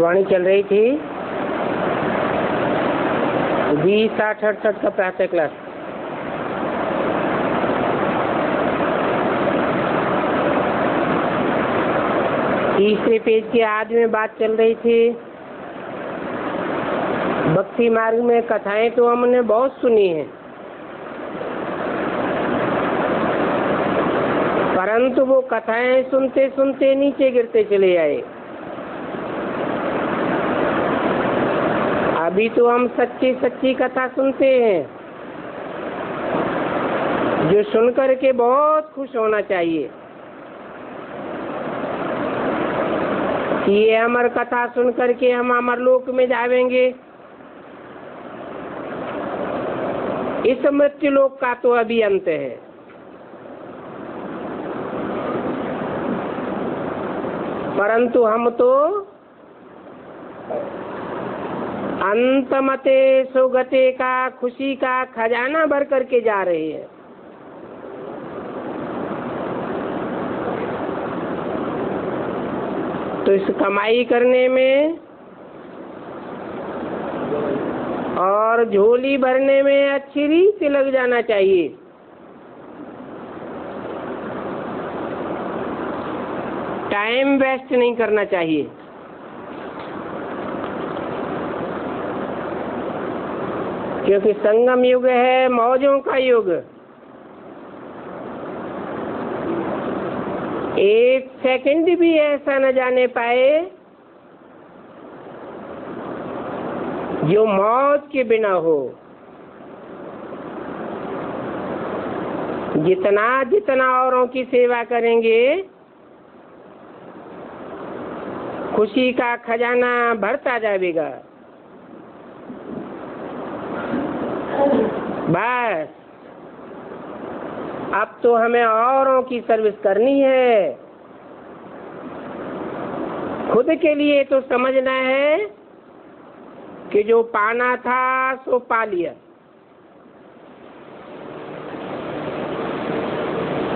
वाणी चल रही थी 20-60-68 का प्रातः क्लास। तीसरे पेज के आदि में बात चल रही थी भक्ति मार्ग में कथाएं तो हमने बहुत सुनी है, परंतु वो कथाएं सुनते सुनते नीचे गिरते चले आए। अभी तो हम सच्ची सच्ची कथा सुनते हैं, जो सुनकर के बहुत खुश होना चाहिए कि ये अमर कथा सुन करके हम अमर लोक में जाएंगे। इस मृत्यु लोक का तो अभी अंत है। परंतु हम तो अंतमते सुगते का खुशी का खजाना भर करके जा रहे हैं। तो इस कमाई करने में और झोली भरने में अच्छी रीत लग जाना चाहिए। टाइम वेस्ट नहीं करना चाहिए। क्योंकि संगम युग है, मौजों का युग। एक सेकंड भी ऐसा न जाने पाए जो मौज के बिना हो। जितना जितना औरों की सेवा करेंगे, खुशी का खजाना भरता जाएगा। बस अब तो हमें औरों की सर्विस करनी है। खुद के लिए तो समझना है कि जो पाना था सो पा लिया।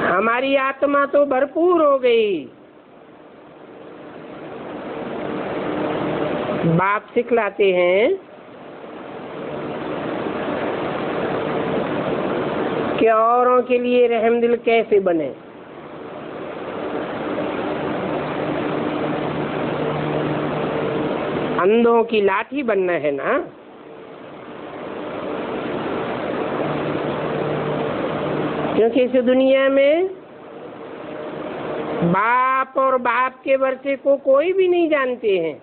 हमारी आत्मा तो भरपूर हो गई। बाप सिखलाते हैं कि औरों के लिए रहमदिल कैसे बने। अंधों की लाठी बनना है ना। क्योंकि इस दुनिया में बाप और बाप के वर्षे को कोई भी नहीं जानते हैं।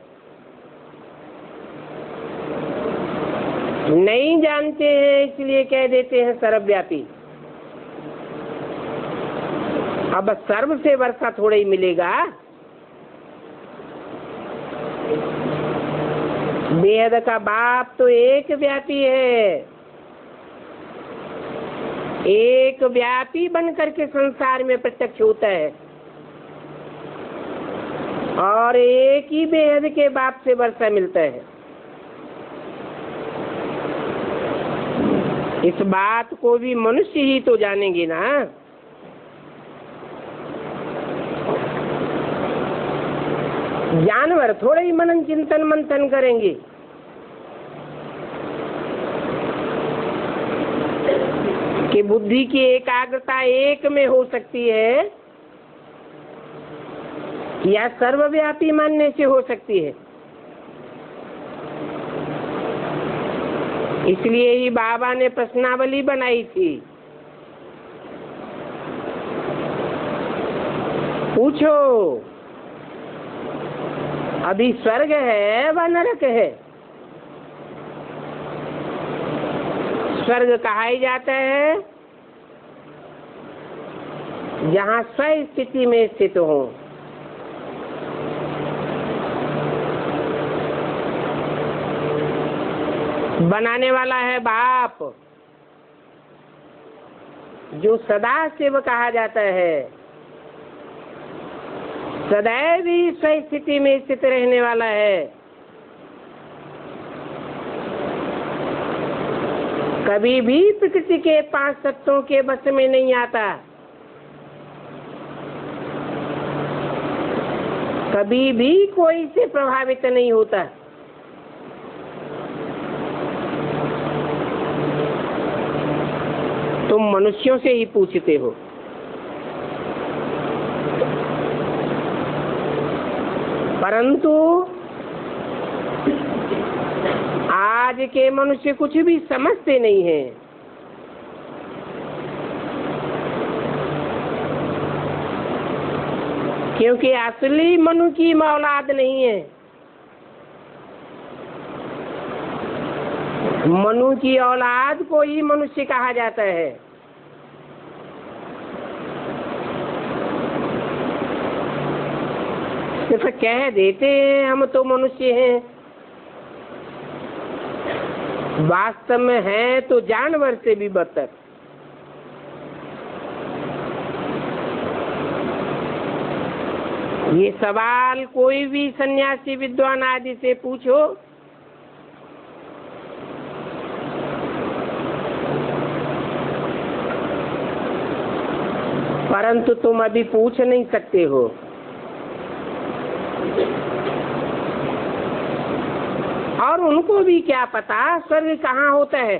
नहीं जानते हैं इसलिए कह देते हैं सर्वव्यापी। अब सर्व से वर्षा थोड़ा ही मिलेगा। बेहद का बाप तो एक व्यापी है। एक व्यापी बन करके संसार में प्रत्यक्ष होता है और एक ही बेहद के बाप से वर्षा मिलता है। इस बात को भी मनुष्य ही तो जानेंगे ना। जानवर थोड़ा ही मनन चिंतन मंथन करेंगे। कि बुद्धि की एकाग्रता एक में हो सकती है या सर्वव्यापी मानने से हो सकती है। इसलिए ही बाबा ने प्रश्नावली बनाई थी। पूछो अभी स्वर्ग है व नरक है। स्वर्ग कहा ही जाता है जहाँ स्व स्थिति में स्थित हो। बनाने वाला है बाप, जो सदा शिव कहा जाता है। सदैव ही स्व स्थिति में स्थित रहने वाला है। कभी भी प्रकृति के 5 तत्वों के बस में नहीं आता। कभी भी कोई से प्रभावित नहीं होता। तुम मनुष्यों से ही पूछते हो। परंतु आज के मनुष्य कुछ भी समझते नहीं हैं। क्योंकि असली मनु की औलाद नहीं है। मनु की औलाद को ही मनुष्य कहा जाता है। सिर्फ कह देते हैं हम तो मनुष्य हैं, वास्तव में है तो जानवर से भी बदतर। ये सवाल कोई भी सन्यासी विद्वान आदि से पूछो, परंतु तुम अभी पूछ नहीं सकते हो। और उनको भी क्या पता स्वर्ग कहाँ होता है।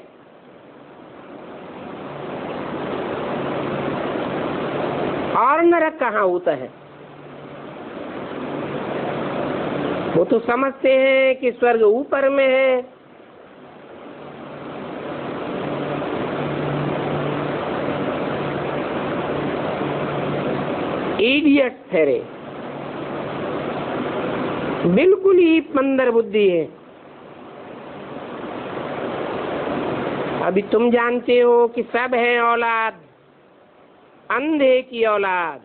और नरक कहाँ होता है। वो तो समझते हैं कि स्वर्ग ऊपर में है। इडियट ठहरे, बिल्कुल ही मंदर बुद्धि है। अभी तुम जानते हो कि सब है औलाद, अंधे की औलाद।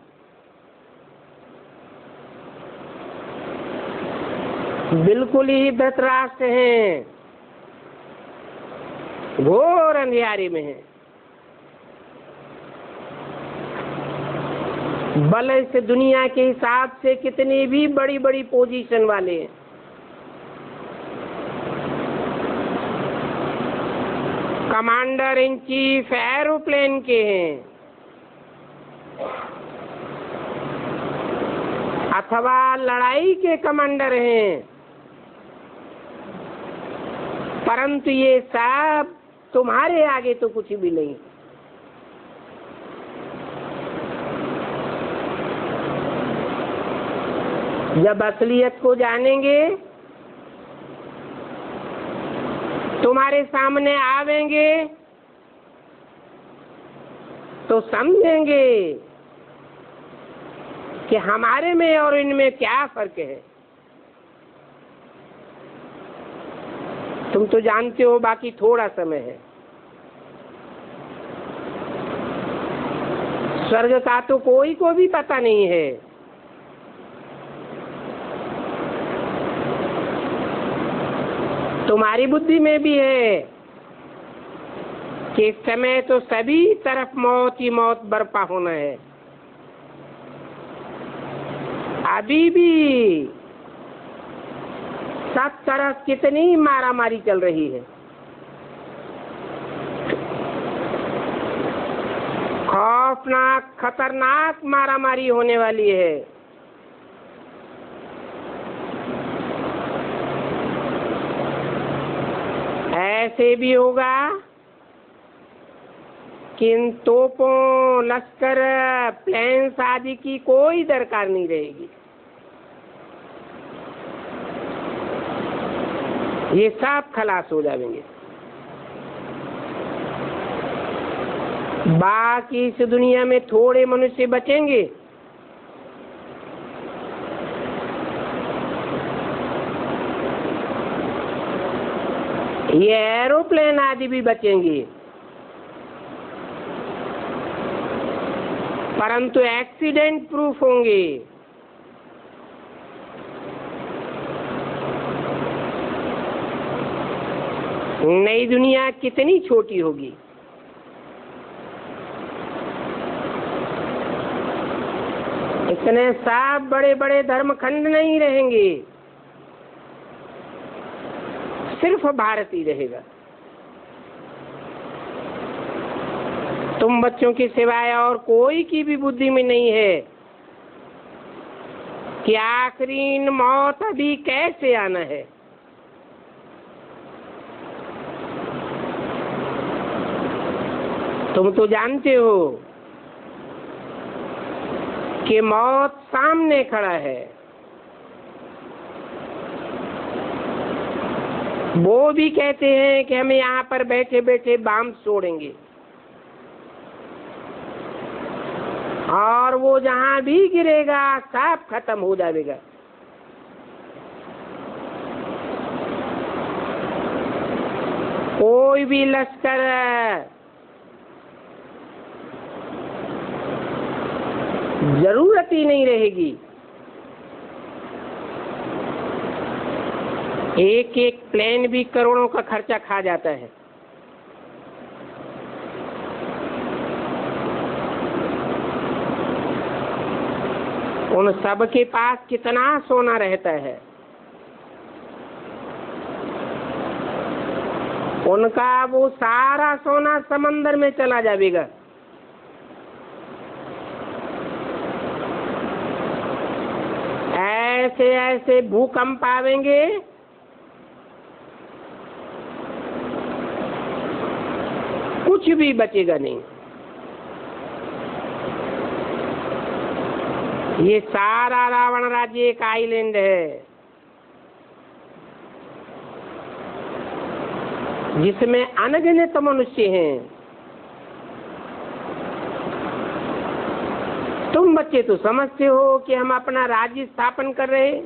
बिल्कुल ही धृतराष्ट्र हैं, घोर अंधियारे में हैं। बल इस दुनिया के हिसाब से कितनी भी बड़ी बड़ी पोजीशन वाले हैं, कमांडर इन चीफ एरोप्लेन के हैं, अथवा लड़ाई के कमांडर हैं, परंतु ये सब तुम्हारे आगे तो कुछ भी नहीं। जब असलियत को जानेंगे, तुम्हारे सामने आवेंगे, तो समझेंगे कि हमारे में और इनमें क्या फर्क है। तुम तो जानते हो बाकी थोड़ा समय है। स्वर्ग का तो कोई को भी पता नहीं है। तुम्हारी बुद्धि में भी है कि इस समय तो सभी तरफ मौत ही मौत बरपा होना है। अभी भी सब तरफ कितनी मारामारी चल रही है। खौफनाक खतरनाक मारामारी होने वाली है। ऐसे भी होगा कि इन तोपों, लश्कर, प्लेन्स आदि की कोई दरकार नहीं रहेगी। ये सब खलास हो जाएंगे। बाकी इस दुनिया में थोड़े मनुष्य बचेंगे। ये एरोप्लेन आदि भी बचेंगे, परंतु एक्सीडेंट प्रूफ होंगे। नई दुनिया कितनी छोटी होगी। इतने सब बड़े बड़े धर्मखंड नहीं रहेंगे, सिर्फ भारत ही रहेगा। तुम बच्चों की सिवाय और कोई की भी बुद्धि में नहीं है कि आखिरी मौत अभी कैसे आना है। तुम तो जानते हो कि मौत सामने खड़ा है। वो भी कहते हैं कि हम यहाँ पर बैठे बैठे बम छोड़ेंगे, और वो जहां भी गिरेगा सब खत्म हो जाएगा। कोई भी लश्कर जरूरत ही नहीं रहेगी। एक एक प्लेन भी करोड़ों का खर्चा खा जाता है। उन सब के पास कितना सोना रहता है। उनका वो सारा सोना समंदर में चला जाएगा। ऐसे ऐसे भूकंप आवेंगे, कुछ भी बचेगा नहीं। ये सारा रावण राज्य एक आइलैंड है जिसमें अनगिनत मनुष्य हैं। तुम बच्चे तो समझते हो कि हम अपना राज्य स्थापन कर रहे हैं।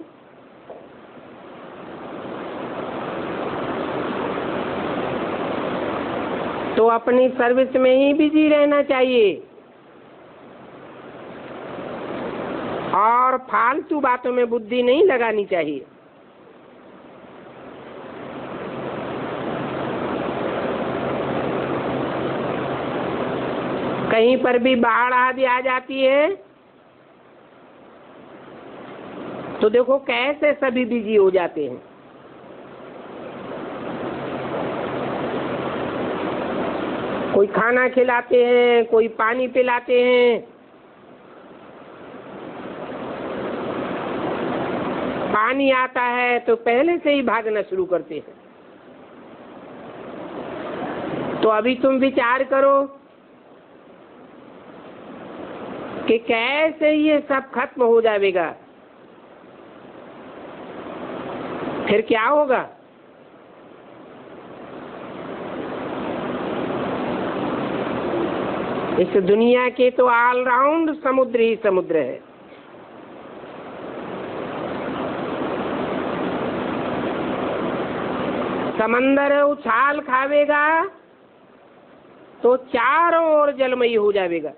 तो अपनी सर्विस में ही बिजी रहना चाहिए और फालतू बातों में बुद्धि नहीं लगानी चाहिए। कहीं पर भी बाढ़ आदि आ जाती है तो देखो कैसे सभी बिजी हो जाते हैं। कोई खाना खिलाते हैं, कोई पानी पिलाते हैं, पानी आता है तो पहले से ही भागना शुरू करते हैं। तो अभी तुम विचार करो कि कैसे ये सब खत्म हो जाएगा, फिर क्या होगा। इस दुनिया के तो ऑलराउंड समुद्र ही समुद्र है। समंदर उछाल खावेगा तो चारों ओर जलमयी हो जाएगा।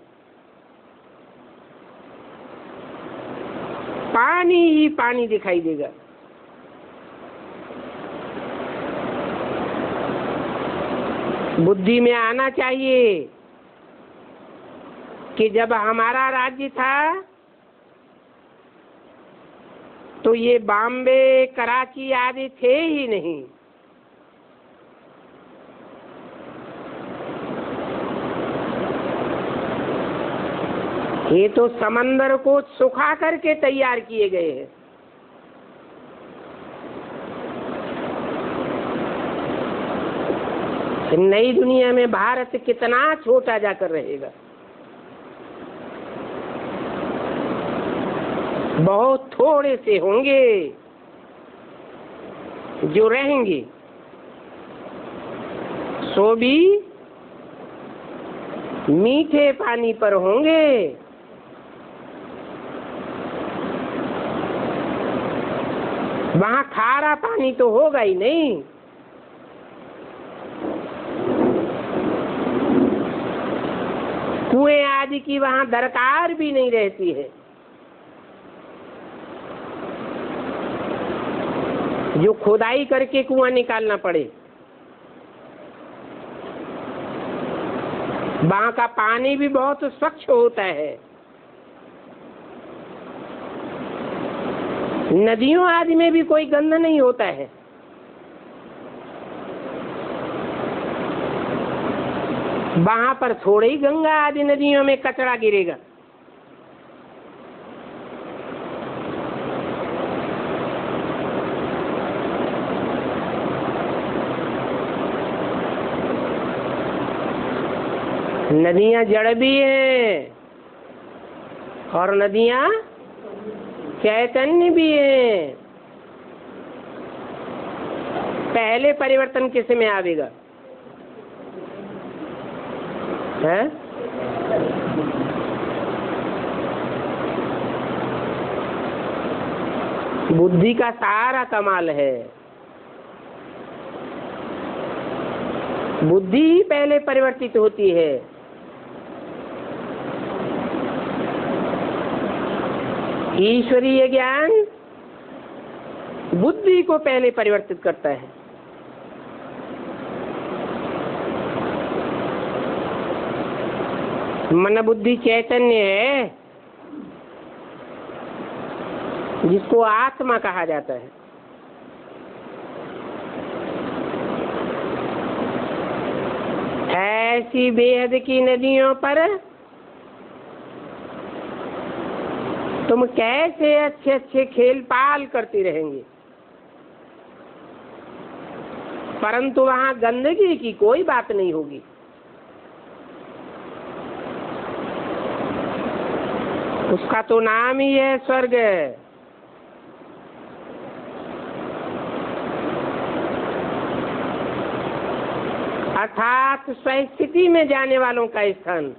पानी ही पानी दिखाई देगा। बुद्धि में आना चाहिए कि जब हमारा राज्य था तो ये बॉम्बे कराची आदि थे ही नहीं। ये तो समंदर को सुखा करके तैयार किए गए हैं। नई दुनिया में भारत कितना छोटा जाकर रहेगा। बहुत थोड़े से होंगे जो रहेंगे, सो भी मीठे पानी पर होंगे। वहां खारा पानी तो होगा ही नहीं। कुएं आदि की वहां दरकार भी नहीं रहती है। जो खुदाई करके कुआं निकालना पड़े। वहां का पानी भी बहुत स्वच्छ होता है। नदियों आदि में भी कोई गंध नहीं होता है। वहां पर थोड़े ही गंगा आदि नदियों में कचरा गिरेगा। नदियां जड़ भी हैं और नदियां चैतन्य भी हैं। पहले परिवर्तन किस में आवेगा? है बुद्धि का सारा कमाल है। बुद्धि ही पहले परिवर्तित होती है। ईश्वरीय ज्ञान बुद्धि को पहले परिवर्तित करता है। मन बुद्धि चैतन्य है जिसको आत्मा कहा जाता है। ऐसी बेहद की नदियों पर तुम कैसे अच्छे अच्छे खेल पाल करते रहेंगे, परंतु वहां गंदगी की कोई बात नहीं होगी। उसका तो नाम ही है स्वर्ग। अर्थात स्वस्थिति में जाने वालों का स्थान।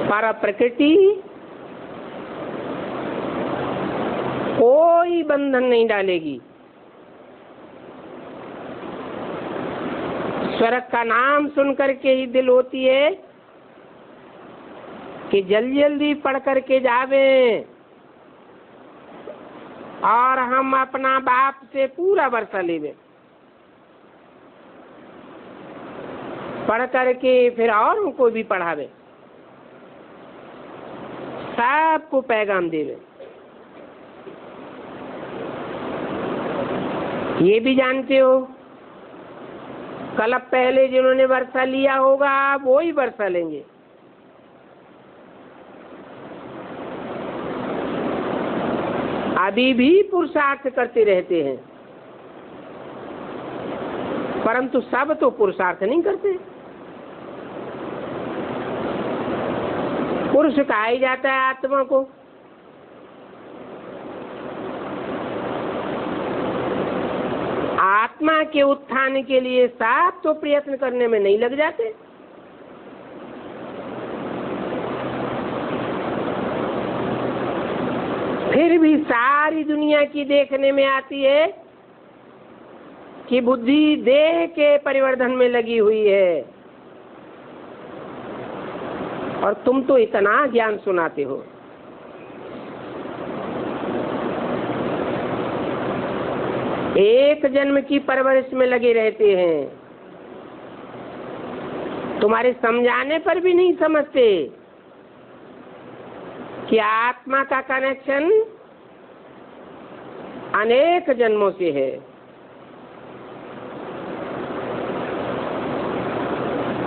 पर प्रकृति कोई बंधन नहीं डालेगी। स्वर्ग का नाम सुनकर के ही दिल होती है कि जल्दी जल्दी पढ़ करके जावे और हम अपना बाप से पूरा वर्षा लेवे, पढ़ करके फिर औरों को भी पढ़ावे, सबको पैगाम देवे। ये भी जानते हो कल पहले जिन्होंने वर्षा लिया होगा वो ही वर्षा लेंगे। अभी भी पुरुषार्थ करते रहते हैं, परंतु सब तो पुरुषार्थ नहीं करते। पुरुष कहा ही जाता है आत्मा को। आत्मा के उत्थान के लिए सब तो प्रयत्न करने में नहीं लग जाते। फिर भी सारी दुनिया की देखने में आती है कि बुद्धि देह के परिवर्धन में लगी हुई है और तुम तो इतना ज्ञान सुनाते हो। एक जन्म की परवरिश में लगे रहते हैं, तुम्हारे समझाने पर भी नहीं समझते कि आत्मा का कनेक्शन अनेक जन्मों से है।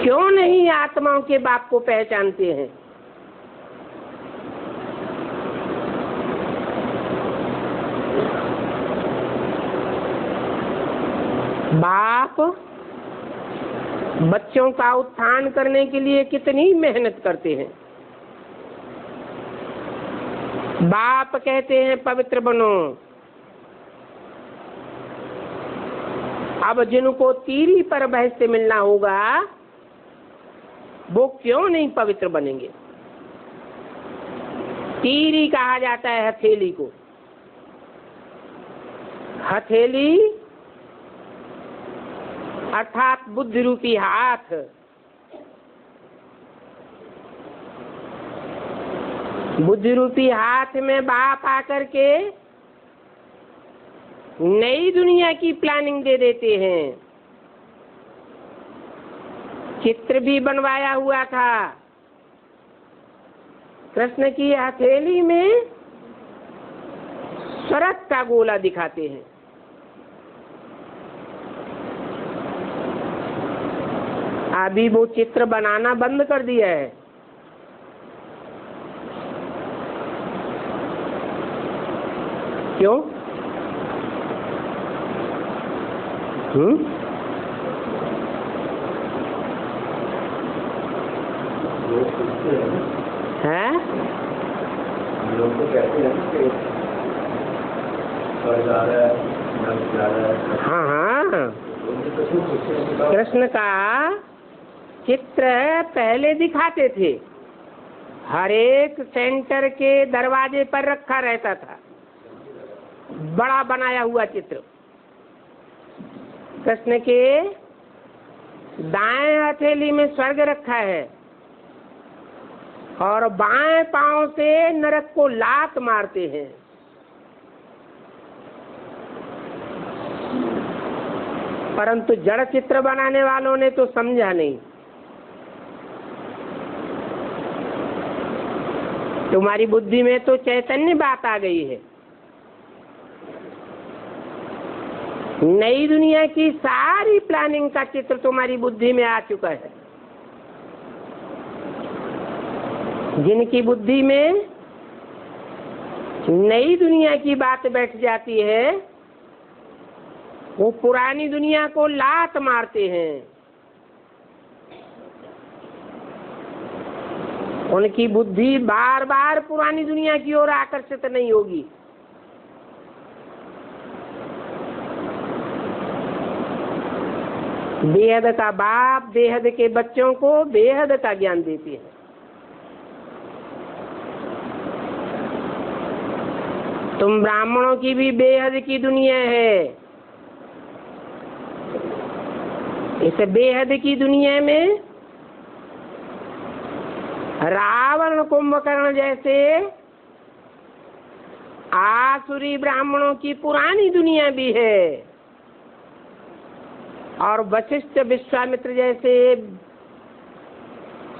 क्यों नहीं आत्माओं के बाप को पहचानते हैं? बाप बच्चों का उत्थान करने के लिए कितनी मेहनत करते हैं। बाप कहते हैं पवित्र बनो। अब जिनको तीरी पर बहस से मिलना होगा वो क्यों नहीं पवित्र बनेंगे? तीरी कहा जाता है हथेली को। हथेली अर्थात बुद्धि रूपी हाथ। बुद्धि रूपी हाथ में बाप आकर के नई दुनिया की प्लानिंग दे देते हैं। चित्र भी बनवाया हुआ था। कृष्ण की हथेली में स्वर्ग का गोला दिखाते हैं। अभी वो चित्र बनाना बंद कर दिया है। क्यों? है लोग तो कहते हैं कि हाँ हाँ, कृष्ण का चित्र पहले दिखाते थे, हर एक सेंटर के दरवाजे पर रखा रहता था, बड़ा बनाया हुआ चित्र। कृष्ण के दाएं हथेली में स्वर्ग रखा है और बाएं पांव से नरक को लात मारते हैं। परंतु जड़ चित्र बनाने वालों ने तो समझा नहीं। तुम्हारी बुद्धि में तो चैतन्य बात आ गई है, नई दुनिया की सारी प्लानिंग का चित्र तुम्हारी बुद्धि में आ चुका है। जिनकी बुद्धि में नई दुनिया की बात बैठ जाती है वो पुरानी दुनिया को लात मारते हैं। उनकी बुद्धि बार बार पुरानी दुनिया की ओर आकर्षित नहीं होगी। बेहद का बाप बेहद के बच्चों को बेहद का ज्ञान देती है। तुम ब्राह्मणों की भी बेहद की दुनिया है। इस बेहद की दुनिया में रावण कुंभकर्ण जैसे आसुरी ब्राह्मणों की पुरानी दुनिया भी है और वशिष्ठ विश्वामित्र जैसे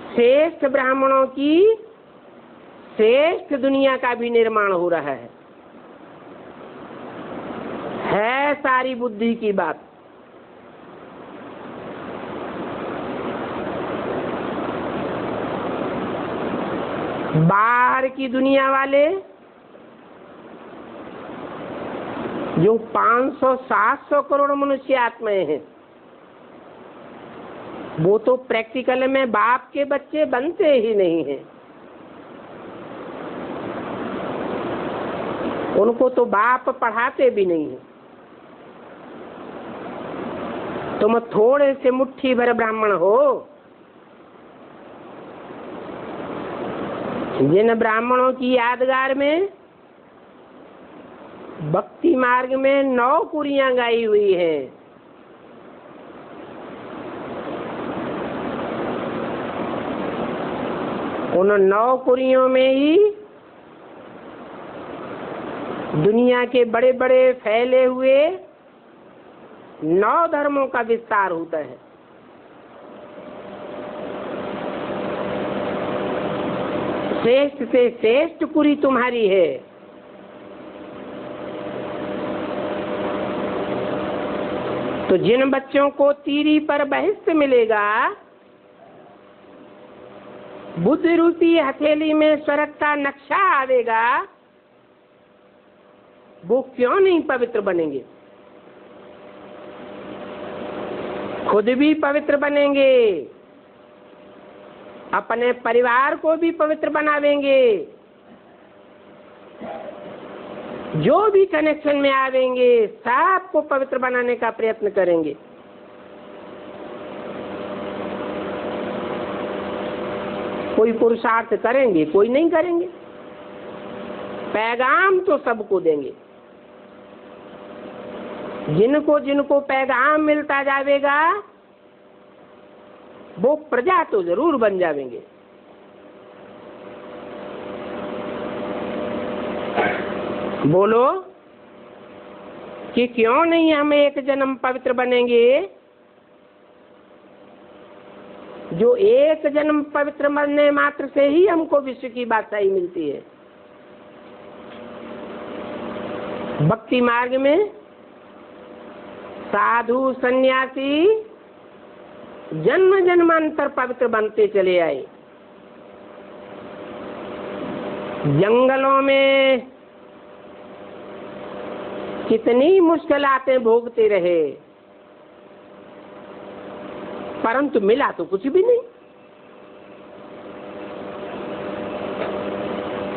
श्रेष्ठ ब्राह्मणों की श्रेष्ठ दुनिया का भी निर्माण हो रहा है सारी बुद्धि की बात। बाहर की दुनिया वाले जो 500-700 करोड़ मनुष्य आत्माएं हैं, वो तो प्रैक्टिकल में बाप के बच्चे बनते ही नहीं हैं। उनको तो बाप पढ़ाते भी नहीं है। तुम थोड़े से मुट्ठी भर ब्राह्मण हो। जिन ब्राह्मणों की यादगार में भक्ति मार्ग में 9 कुरियां गाई हुई हैं, उन 9 कुरियों में ही दुनिया के बड़े बड़े फैले हुए 9 धर्मों का विस्तार होता है। श्रेष्ठ से श्रेष्ठ कुरी तुम्हारी है। तो जिन बच्चों को तीरी पर बहिष्ठ मिलेगा, बुद्धि रूपी हथेली में स्वर्ग का नक्शा आवेगा, वो क्यों नहीं पवित्र बनेंगे? खुद भी पवित्र बनेंगे, अपने परिवार को भी पवित्र बनावेंगे, जो भी कनेक्शन में आवेंगे सबको पवित्र बनाने का प्रयत्न करेंगे। कोई पुरुषार्थ करेंगे, कोई नहीं करेंगे। पैगाम तो सबको देंगे। जिनको जिनको पैगाम मिलता जाएगा वो प्रजा तो जरूर बन जाएंगे। बोलो कि क्यों नहीं हम एक जन्म पवित्र बनेंगे? जो एक जन्म पवित्र मरने मात्र से ही हमको विश्व की बादशाही मिलती है। भक्ति मार्ग में साधु सन्यासी जन्म जन्मांतर पवित्र बनते चले आए। जंगलों में कितनी मुश्किलातें भोगते रहे, परंतु मिला तो कुछ भी नहीं।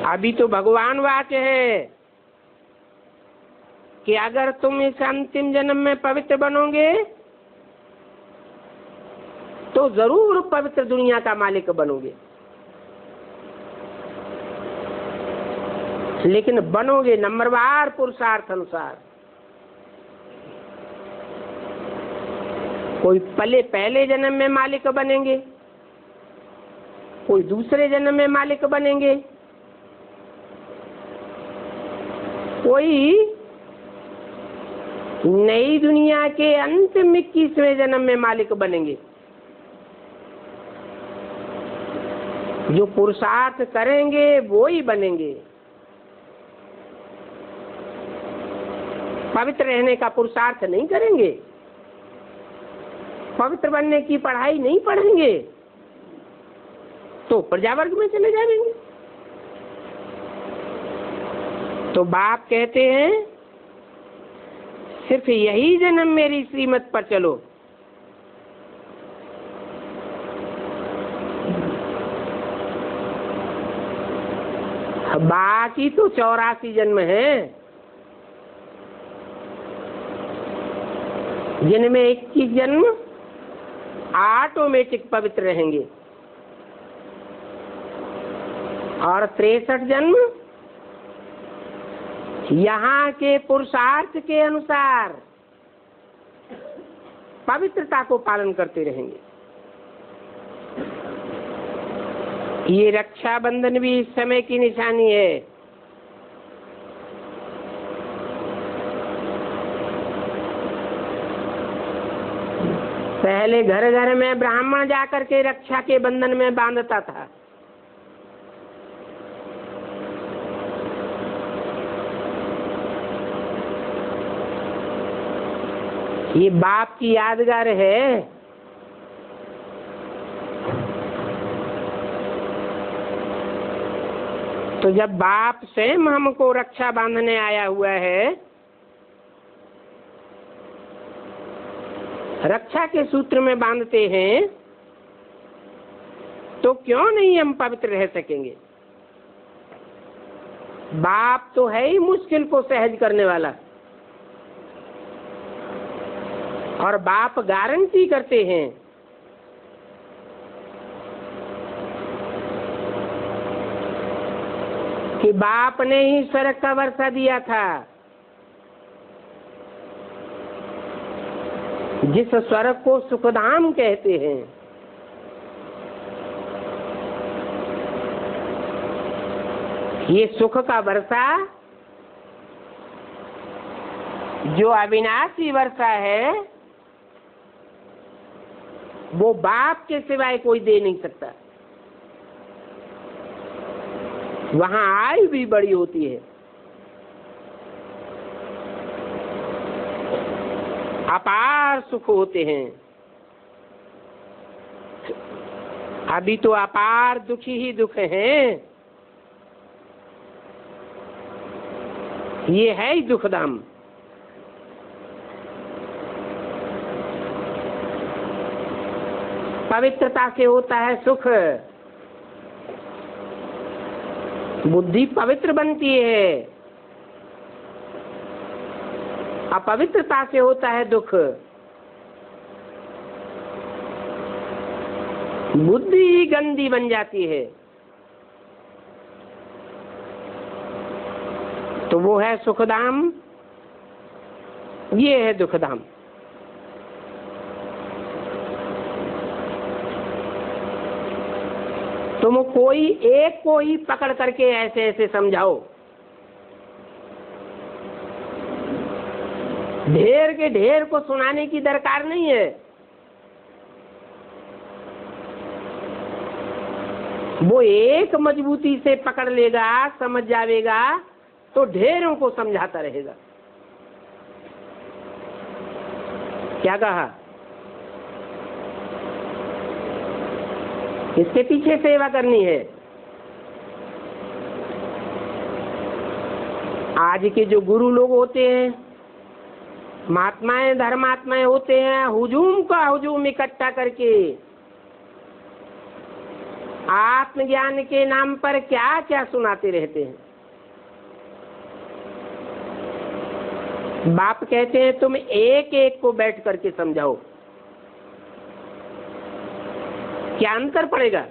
अभी तो भगवान वाक्य है कि अगर तुम इस अंतिम जन्म में पवित्र बनोगे तो जरूर पवित्र दुनिया का मालिक बनोगे, लेकिन बनोगे नंबरवार पुरुषार्थ अनुसार। कोई पहले जन्म में मालिक बनेंगे, कोई दूसरे जन्म में मालिक बनेंगे, कोई नई दुनिया के अंतिम 21वें जन्म में मालिक बनेंगे। जो पुरुषार्थ करेंगे वो ही बनेंगे। पवित्र रहने का पुरुषार्थ नहीं करेंगे, पवित्र बनने की पढ़ाई नहीं पढ़ेंगे तो प्रजावर्ग में चले जाएंगे। तो बाप कहते हैं सिर्फ यही जन्म मेरी श्रीमत पर चलो। बाकी तो 84 जन्म हैं जिनमें 21 जन्म ऑटोमेटिक पवित्र रहेंगे और 63 जन्म यहाँ के पुरुषार्थ के अनुसार पवित्रता को पालन करते रहेंगे। ये रक्षाबंधन भी इस समय की निशानी है। पहले घर घर में ब्राह्मण जाकर के रक्षा के बंधन में बांधता था। ये बाप की यादगार है। तो जब बाप स्वयं हमको रक्षा बांधने आया हुआ है, रक्षा के सूत्र में बांधते हैं, तो क्यों नहीं हम पवित्र रह सकेंगे। बाप तो है ही मुश्किल को सहज करने वाला, और बाप गारंटी करते हैं कि बाप ने ही स्वर्ग का वर्षा दिया था। जिस स्वर्ग को सुखधाम कहते हैं, ये सुख का वर्षा जो अविनाशी वर्षा है, वो बाप के सिवाय कोई दे नहीं सकता। वहां आयु भी बड़ी होती है, अपार सुख होते हैं। अभी तो अपार दुखी ही दुख हैं। ये है ही दुखधाम। पवित्रता से होता है सुख, बुद्धि पवित्र बनती है। अपवित्रता से होता है दुख, बुद्धि ही गंदी बन जाती है। तो वो है सुखधाम, ये है दुखधाम। तुम कोई एक को ही पकड़ करके ऐसे ऐसे समझाओ, ढेर के ढेर को सुनाने की दरकार नहीं है। वो एक मजबूती से पकड़ लेगा, समझ जाएगा, तो ढेरों को समझाता रहेगा। क्या कहा? इसके पीछे सेवा करनी है। आज के जो गुरु लोग होते हैं, महात्माएं धर्मात्माएं होते हैं, हुजूम का हुजूम इकट्ठा करके आत्मज्ञान के नाम पर क्या क्या सुनाते रहते हैं। बाप कहते हैं तुम एक एक को बैठ करके समझाओ, क्या अंतर पड़ेगा?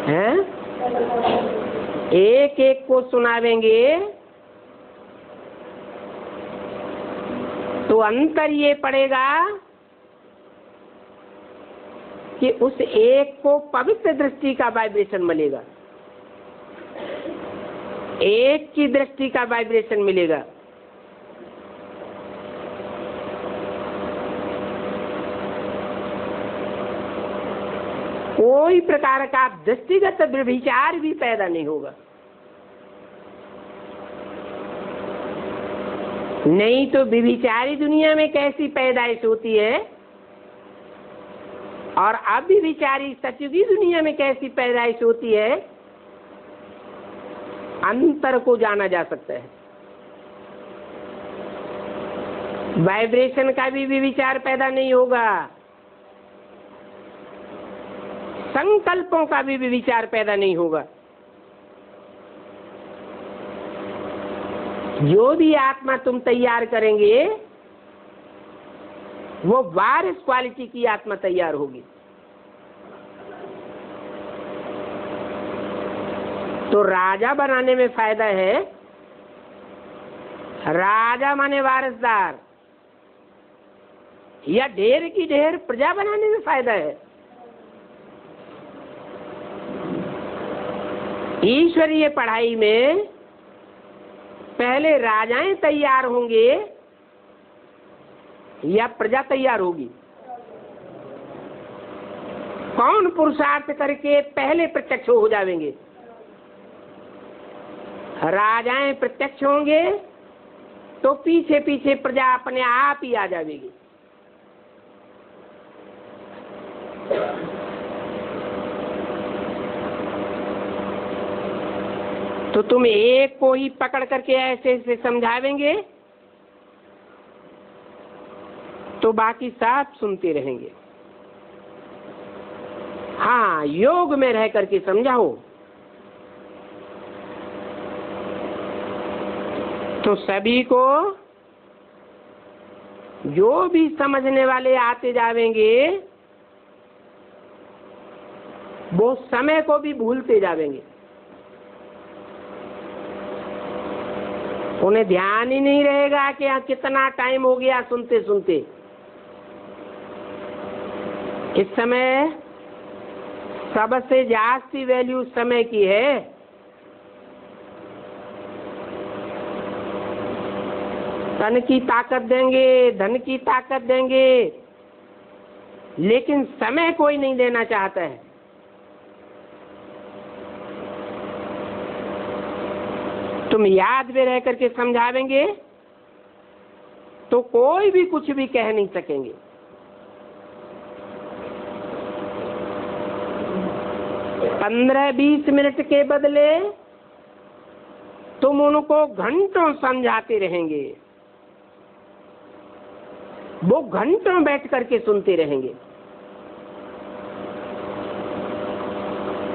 हैं? एक एक को सुनावेंगे तो अंतर ये पड़ेगा कि उस एक को पवित्र दृष्टि का वाइब्रेशन मिलेगा, एक की दृष्टि का वाइब्रेशन मिलेगा। कोई प्रकार का दृष्टिगत विचार भी पैदा नहीं होगा। नहीं तो विभिचारी दुनिया में कैसी पैदाइश होती है और अविभिचारी सतयुगी दुनिया में कैसी पैदाइश होती है, अंतर को जाना जा सकता है। वाइब्रेशन का भी विचार पैदा नहीं होगा, संकल्पों का भी विचार पैदा नहीं होगा। जो भी आत्मा तुम तैयार करेंगे वो वारिस क्वालिटी की आत्मा तैयार होगी। तो राजा बनाने में फायदा है, राजा माने वारिसदार, या ढेर की ढेर प्रजा बनाने में फायदा है। ईश्वरीय पढ़ाई में पहले राजाएं तैयार होंगे या प्रजा तैयार होगी? कौन पुरुषार्थ करके पहले प्रत्यक्ष हो जाएंगे? राजाएं प्रत्यक्ष होंगे तो पीछे पीछे प्रजा अपने आप ही आ जाएगी। तो तुम एक को ही पकड़ करके ऐसे ऐसे समझावेंगे तो बाकी सब सुनते रहेंगे। हाँ, योग में रह करके समझाओ तो सभी को, जो भी समझने वाले आते जावेंगे वो समय को भी भूलते जावेंगे। उन्हें ध्यान ही नहीं रहेगा कि यहाँ कितना टाइम हो गया सुनते सुनते। इस समय सबसे जास्ती वैल्यू समय की है। तन की ताकत देंगे, धन की ताकत देंगे, लेकिन समय कोई नहीं देना चाहता है। तुम याद में रह करके समझावेंगे तो कोई भी कुछ भी कह नहीं सकेंगे। पंद्रह 20 मिनट के बदले तुम उनको घंटों समझाते रहेंगे, वो घंटों बैठ करके सुनते रहेंगे,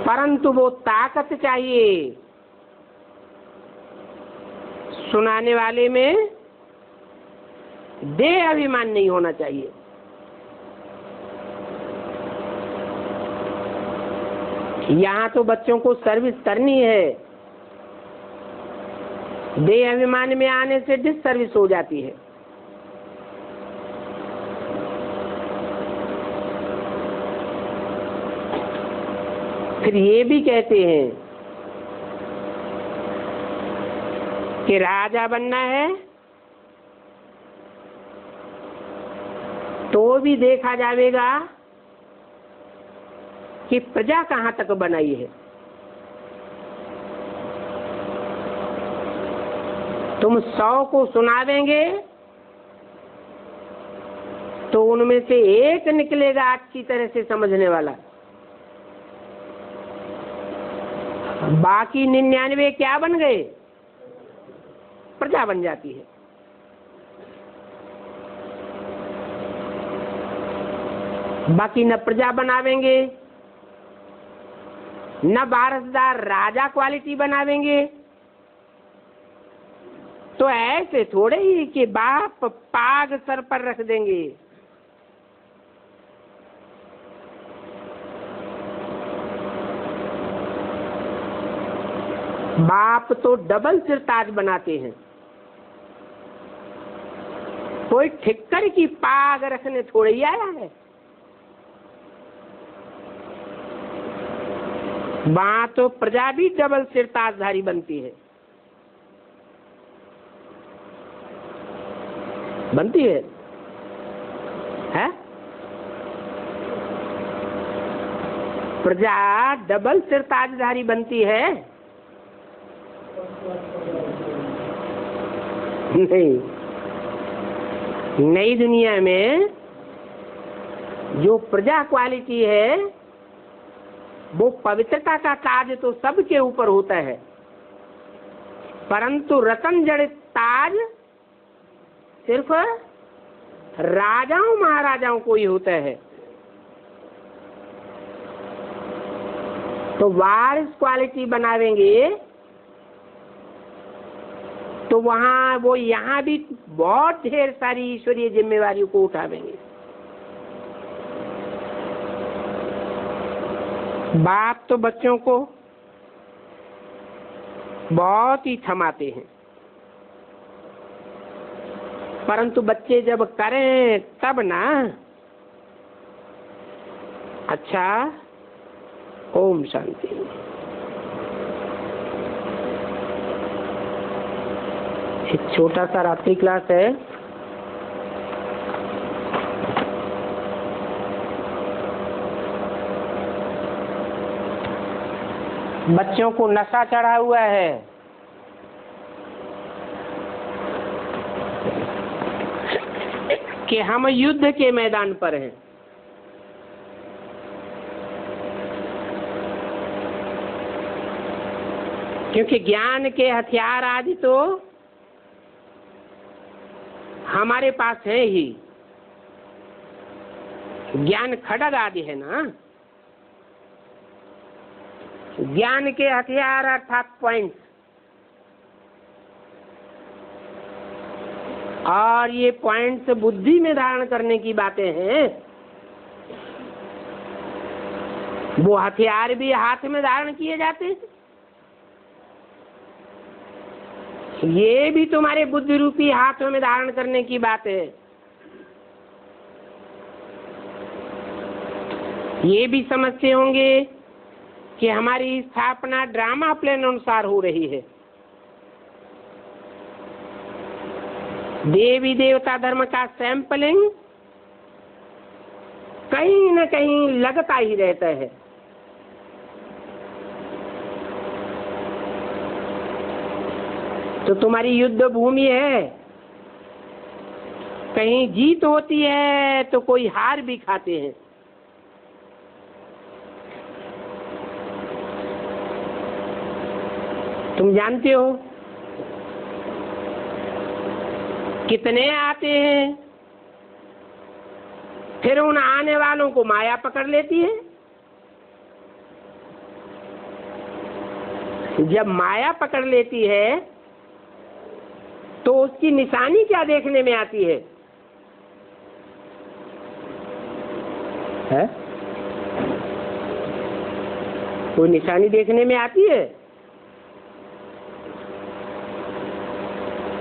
परंतु वो ताकत चाहिए सुनाने वाले में, देह अभिमान नहीं होना चाहिए। यहाँ तो बच्चों को सर्विस करनी है, देह अभिमान में आने से डिससर्विस हो जाती है। फिर ये भी कहते हैं कि राजा बनना है तो भी देखा जाएगा कि प्रजा कहाँ तक बनाई है। तुम 100 को सुनावेंगे तो उनमें से एक निकलेगा अच्छी तरह से समझने वाला, बाकी 99 क्या बन गए? प्रजा बन जाती है। बाकी न प्रजा बनावेंगे, न वारसदार राजा क्वालिटी बनावेंगे, तो ऐसे थोड़े ही कि बाप पाग सर पर रख देंगे। बाप तो डबल सिर ताज बनाते हैं, कोई ठिक्कर की पाग रखने थोड़े ही आया है। वहां तो प्रजा भी डबल सिर ताजधारी बनती है, बनती है? प्रजा डबल सिर ताजधारी बनती है? नहीं। नई दुनिया में जो प्रजा क्वालिटी है वो पवित्रता का ताज तो सबके ऊपर होता है, परंतु रतन जड़ित ताज सिर्फ राजाओं महाराजाओं को ही होता है। तो वारिस क्वालिटी बनावेंगे तो वहां वो यहाँ भी बहुत ढेर सारी ईश्वरीय जिम्मेवारियों को उठावेंगे। बाप तो बच्चों को बहुत ही थमाते हैं, परंतु बच्चे जब करें तब ना। अच्छा, ओम शांति। एक छोटा सा रात्रि क्लास है। बच्चों को नशा चढ़ा हुआ है, कि हम युद्ध के मैदान पर हैं। क्योंकि ज्ञान के हथियार आदि तो हमारे पास है ही। ज्ञान खड्ग आदि है ना, ज्ञान के हथियार अर्थात पॉइंट्स, और ये पॉइंट्स बुद्धि में धारण करने की बातें हैं। वो हथियार भी हाथ में धारण किए जाते हैं। ये भी तुम्हारे बुद्धि रूपी हाथों में धारण करने की बात है। ये भी समझते होंगे कि हमारी स्थापना ड्रामा प्लान अनुसार हो रही है। देवी देवता धर्म का सैंपलिंग कहीं न कहीं लगता ही रहता है। तो तुम्हारी युद्ध भूमि है, कहीं जीत होती है तो कोई हार भी खाते हैं। तुम जानते हो कितने आते हैं, फिर उन आने वालों को माया पकड़ लेती है। जब माया पकड़ लेती है तो उसकी निशानी क्या देखने में आती है? कोई निशानी देखने में आती है?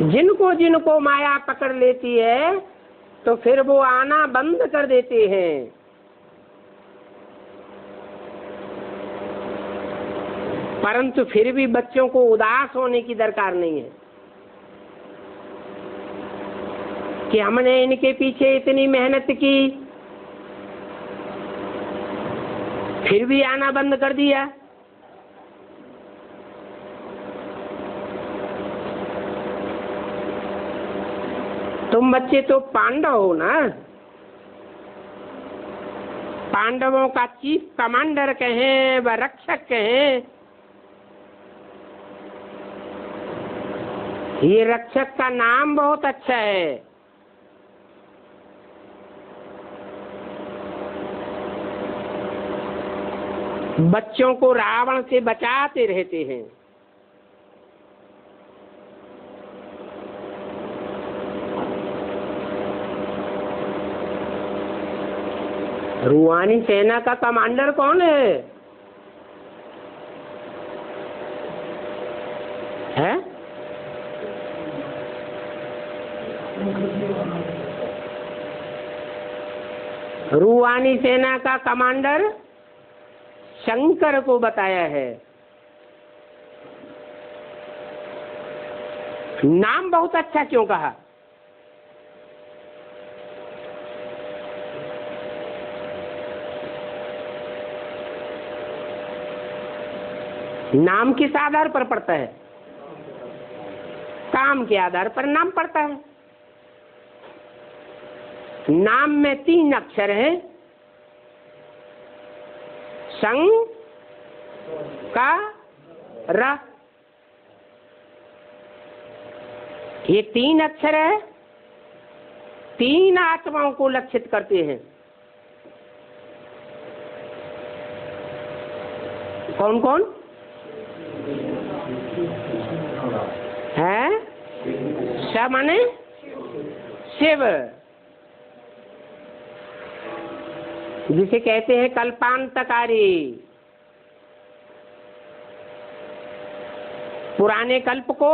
जिनको जिनको माया पकड़ लेती है तो फिर वो आना बंद कर देते हैं। परंतु फिर भी बच्चों को उदास होने की दरकार नहीं है कि हमने इनके पीछे इतनी मेहनत की फिर भी आना बंद कर दिया। तुम बच्चे तो पांडव हो ना, पांडवों का चीफ कमांडर कहें व रक्षक कहें ये रक्षक का नाम बहुत अच्छा है। बच्चों को रावण से बचाते रहते हैं। रूहानी सेना का कमांडर कौन है? हैं? रूहानी सेना का कमांडर शंकर को बताया है। नाम बहुत अच्छा क्यों कहा? नाम किस आधार पर पड़ता है? काम के आधार पर नाम पड़ता है। नाम में 3 अक्षर हैं, शं का र। ये 3 अक्षर है, 3 आत्माओं को लक्षित करते हैं। कौन कौन है? श माने शिव, जिसे कहते हैं कल्पांतकारी। पुराने कल्प को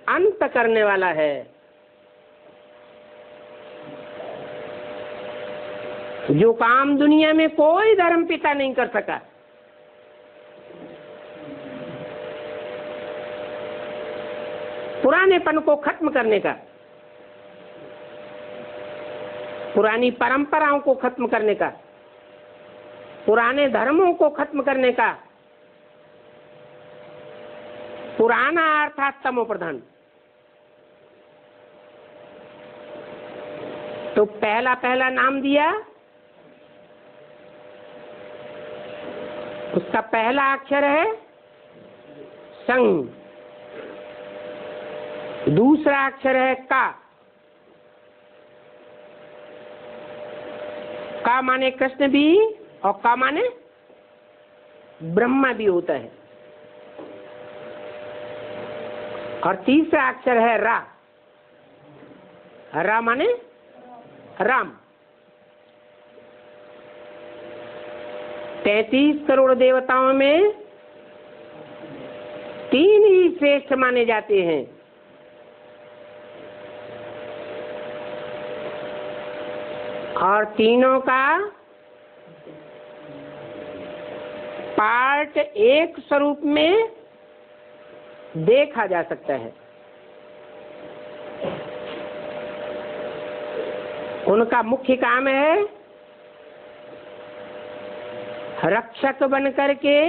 अंत करने वाला है। जो काम दुनिया में कोई धर्म पिता नहीं कर सका, पुरानेपन को खत्म करने का, पुरानी परंपराओं को खत्म करने का, पुराने धर्मों को खत्म करने का, पुराना अर्थात तमो प्रधान। तो पहला नाम दिया, उसका पहला अक्षर है संग, दूसरा अक्षर है का माने कृष्ण भी और का माने ब्रह्मा भी होता है। और तीसरा अक्षर है रा, रा माने राम। 33 करोड़ देवताओं में 3 ही श्रेष्ठ माने जाते हैं। और तीनों का पार्ट एक स्वरूप में देखा जा सकता है। उनका मुख्य काम है रक्षक बनकर के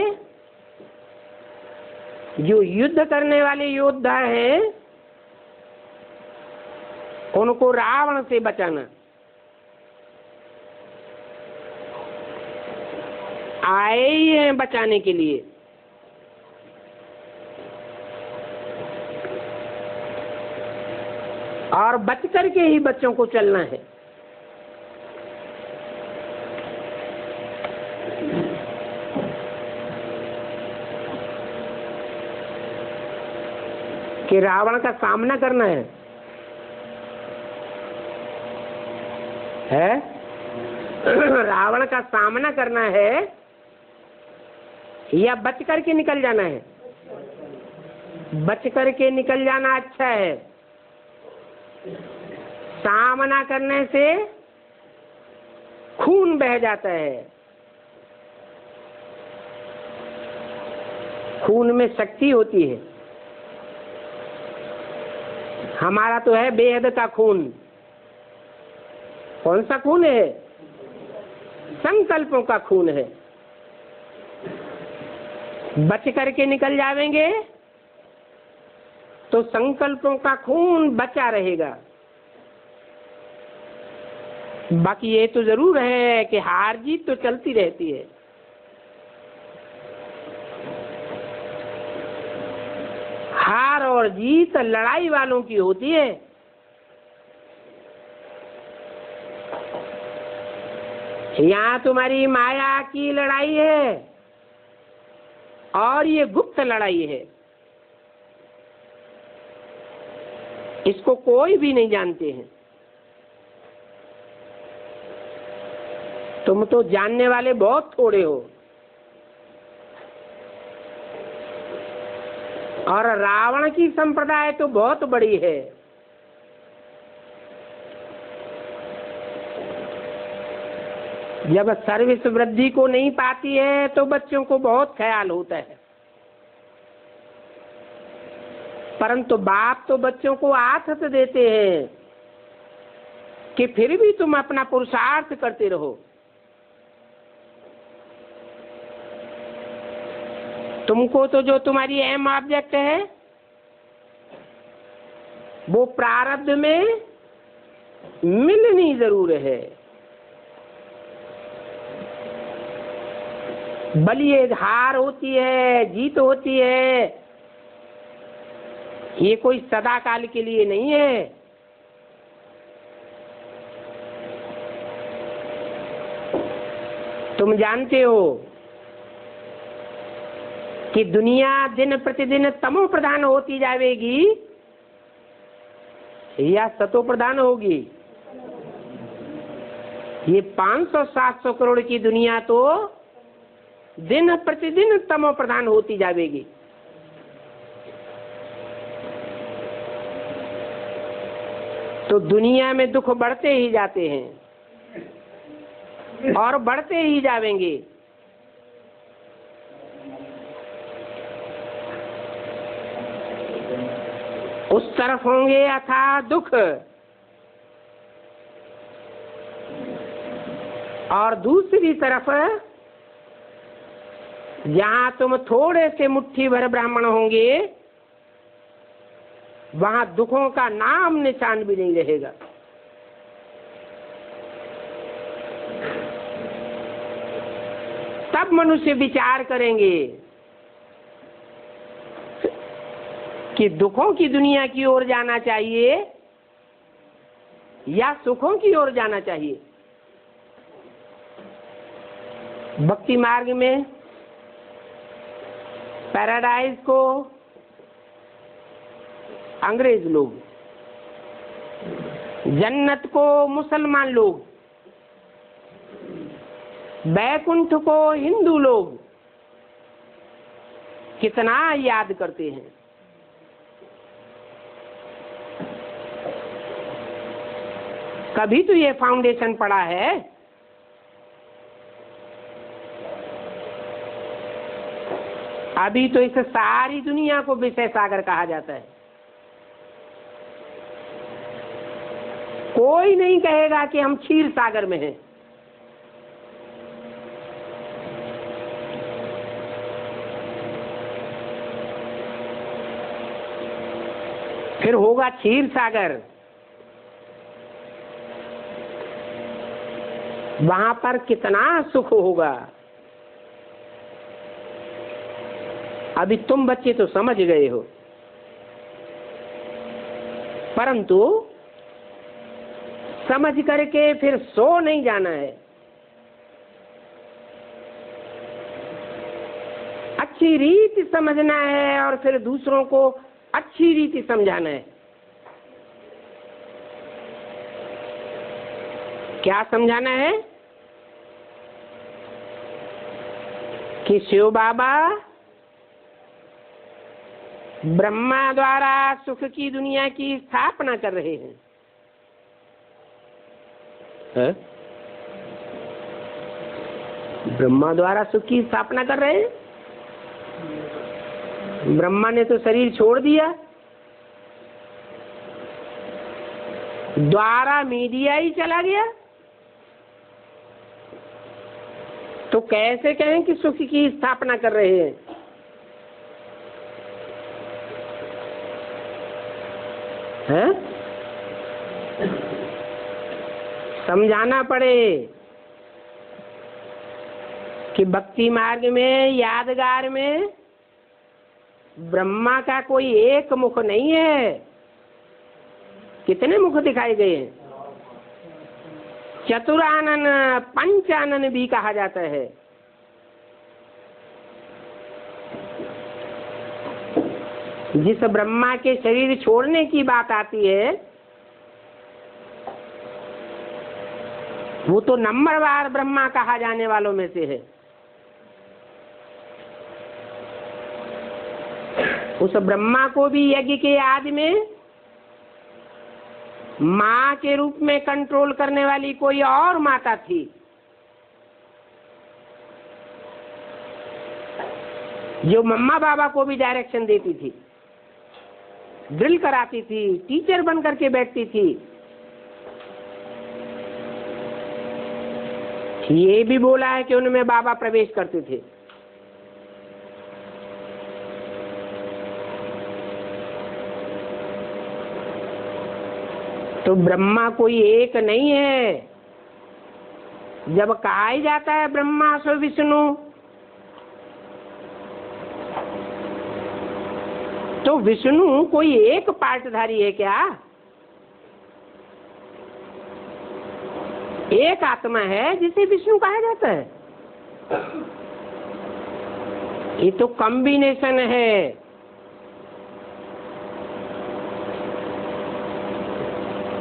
जो युद्ध करने वाले योद्धा हैं उनको रावण से बचाना। आए ही हैं बचाने के लिए। और बच करके ही बच्चों को चलना है। कि रावण का सामना करना है? रावण का सामना करना है या बच करके निकल जाना है? बच करके निकल जाना अच्छा है। सामना करने से खून बह जाता है। खून में शक्ति होती है। हमारा तो है बेहद का खून। कौन सा खून है? संकल्पों का खून है। बच करके निकल जाएंगे तो संकल्पों का खून बचा रहेगा। बाकी ये तो जरूर है कि हार जीत तो चलती रहती है। हार और और जीत लड़ाई वालों की होती है। यहाँ तुम्हारी माया की लड़ाई है और ये गुप्त लड़ाई है, इसको कोई भी नहीं जानते हैं। तुम तो जानने वाले बहुत थोड़े हो, और रावण की संप्रदाय तो बहुत बड़ी है। जब सर्विस वृद्धि को नहीं पाती है तो बच्चों को बहुत ख्याल होता है, परंतु बाप तो बच्चों को आथत देते हैं कि फिर भी तुम अपना पुरुषार्थ करते रहो। तुमको तो जो तुम्हारी एम ऑब्जेक्ट है वो प्रारब्ध में मिलनी जरूर है। बलिए हार होती है, जीत होती है, ये कोई सदा काल के लिए नहीं है। तुम जानते हो कि दुनिया दिन प्रतिदिन तमो प्रधान होती जाएगी या सतो प्रधान होगी। ये 500-700 करोड़ की दुनिया तो दिन प्रतिदिन तमो प्रधान होती जाएगी। तो दुनिया में दुख बढ़ते ही जाते हैं और बढ़ते ही जाएंगे। उस तरफ होंगे अथाह दुख और दूसरी तरफ जहां तुम थोड़े से मुट्ठी भर ब्राह्मण होंगे वहां दुखों का नाम निशान भी नहीं रहेगा। तब मनुष्य विचार करेंगे कि दुखों की दुनिया की ओर जाना चाहिए या सुखों की ओर जाना चाहिए। भक्ति मार्ग में पैराडाइज को अंग्रेज लोग, जन्नत को मुसलमान लोग, बैकुंठ को हिंदू लोग कितना याद करते हैं। कभी तो ये फाउंडेशन पड़ा है। अभी तो इस सारी दुनिया को विषय सागर कहा जाता है। कोई नहीं कहेगा कि हम क्षीर सागर में हैं। फिर होगा क्षीर सागर, वहां पर कितना सुख होगा। अभी तुम बच्चे तो समझ गए हो, परंतु समझ करके फिर सो नहीं जाना है। अच्छी रीति समझना है और फिर दूसरों को अच्छी रीति समझाना है। क्या समझाना है कि शिव बाबा ब्रह्मा द्वारा सुख की दुनिया की स्थापना कर रहे हैं। ब्रह्मा द्वारा सुख की स्थापना कर रहे हैं। ब्रह्मा ने तो शरीर छोड़ दिया, द्वारा मीडिया ही चला गया, तो कैसे कहें कि सुख की स्थापना कर रहे हैं। हैं? समझाना पड़े कि भक्ति मार्ग में, यादगार में ब्रह्मा का कोई एक मुख नहीं है, कितने मुख दिखाए गए हैं। चतुरानन पंचानन भी कहा जाता है। जिस ब्रह्मा के शरीर छोड़ने की बात आती है वो तो नंबरवार ब्रह्मा कहा जाने वालों में से है। उस ब्रह्मा को भी यज्ञ के आदि में माँ के रूप में कंट्रोल करने वाली कोई और माता थी। जो मम्मा बाबा को भी डायरेक्शन देती थी, ड्रिल कराती थी, टीचर बन करके बैठती थी। ये भी बोला है कि उनमें बाबा प्रवेश करते थे। तो ब्रह्मा कोई एक नहीं है। जब कहा ही जाता है ब्रह्मा सो विष्णु, तो विष्णु कोई एक पार्टधारी है क्या? एक आत्मा है जिसे विष्णु कहा जाता है। ये तो कॉम्बिनेशन है।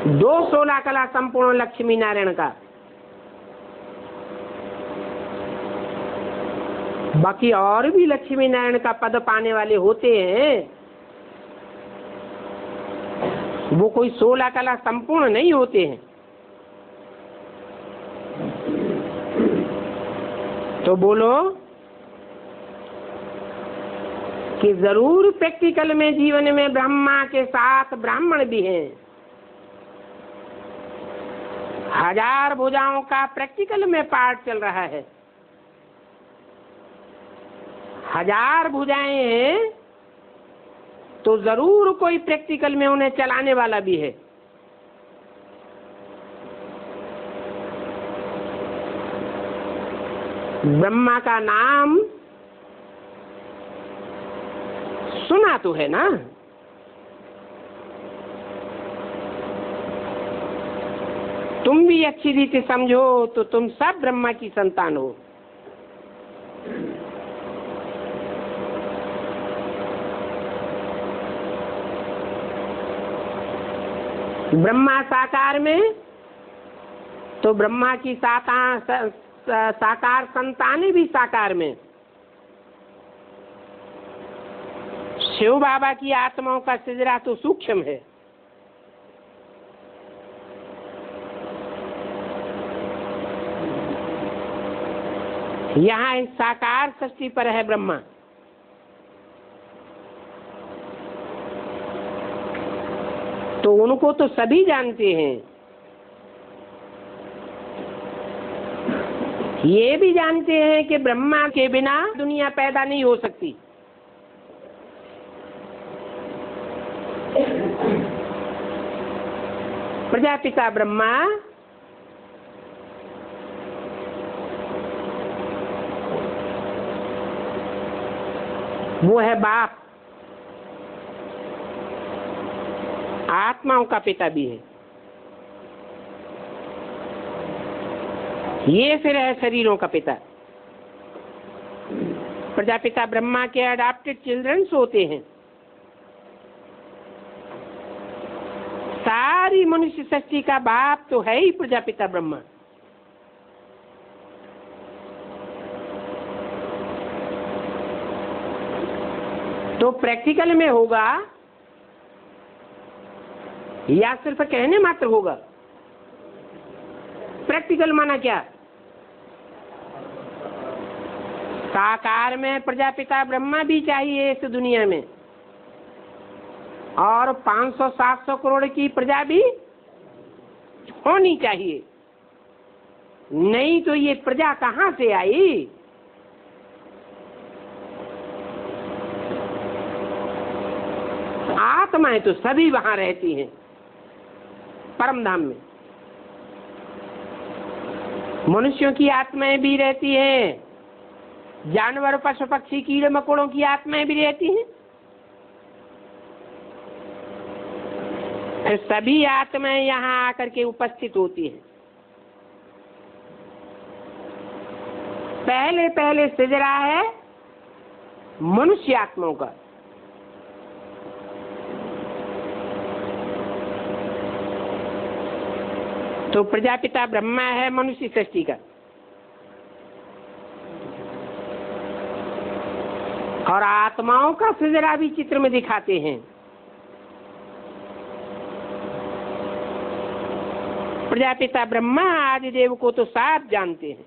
दो 16 कला संपूर्ण लक्ष्मी नारायण का। बाकी और भी लक्ष्मी नारायण का पद पाने वाले होते हैं, वो कोई 16 कला संपूर्ण नहीं होते हैं। तो बोलो कि जरूर प्रैक्टिकल में जीवन में ब्रह्मा के साथ ब्राह्मण भी हैं। 1000 भुजाओं का प्रैक्टिकल में पार्ट चल रहा है। 1000 भुजाएं हैं तो जरूर कोई प्रैक्टिकल में उन्हें चलाने वाला भी है। ब्रह्मा का नाम सुना तो है ना। तुम भी अच्छी रीति समझो तो तुम सब ब्रह्मा की संतान हो। ब्रह्मा साकार में तो ब्रह्मा की साकार संतानें भी साकार में। शिव बाबा की आत्माओं का सिजरा तो सूक्ष्म है। यहाँ इस साकार सृष्टि पर है ब्रह्मा। तो उनको तो सभी जानते हैं। ये भी जानते हैं कि ब्रह्मा के बिना दुनिया पैदा नहीं हो सकती। प्रजापिता ब्रह्मा वो है बाप, आत्माओं का पिता भी है। ये फिर है शरीरों का पिता। प्रजापिता ब्रह्मा के अडॉप्टेड चिल्ड्रंस होते हैं। सारी मनुष्य सृष्टि का बाप तो है ही प्रजापिता ब्रह्मा। तो प्रैक्टिकल में होगा या सिर्फ कहने मात्र होगा? प्रैक्टिकल माना क्या? साकार में प्रजापिता ब्रह्मा भी चाहिए इस दुनिया में, और 500-700 करोड़ की प्रजा भी होनी चाहिए। नहीं तो ये प्रजा कहाँ से आई? आत्माएं तो सभी वहां रहती हैं परम धाम में। मनुष्यों की आत्माएं भी रहती हैं, जानवर पशु पक्षी कीड़े मकोड़ों की आत्माएं भी रहती हैं, तो सभी आत्माएं यहाँ आकर के उपस्थित होती हैं। पहले पहले सिजरा है मनुष्य आत्माओं का। तो प्रजापिता ब्रह्मा है मनुष्य सृष्टि का, और आत्माओं का सिजरा भी चित्र में दिखाते हैं। प्रजापिता ब्रह्मा आदिदेव को तो साफ जानते हैं।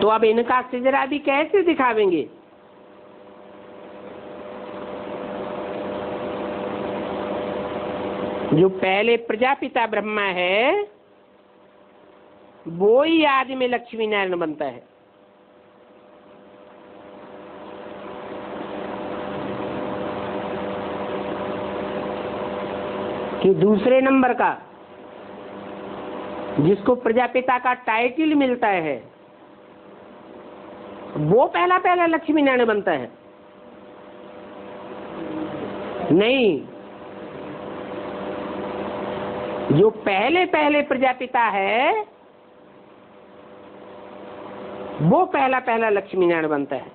तो अब इनका सिजरा भी कैसे दिखावेंगे? जो पहले प्रजापिता ब्रह्मा है वो ही आदि में लक्ष्मी नारायण बनता है। कि दूसरे नंबर का जिसको प्रजापिता का टाइटल मिलता है वो पहला पहला लक्ष्मी नारायण बनता है? नहीं, जो पहले पहले प्रजापिता है वो पहला पहला लक्ष्मी नारायण बनता है।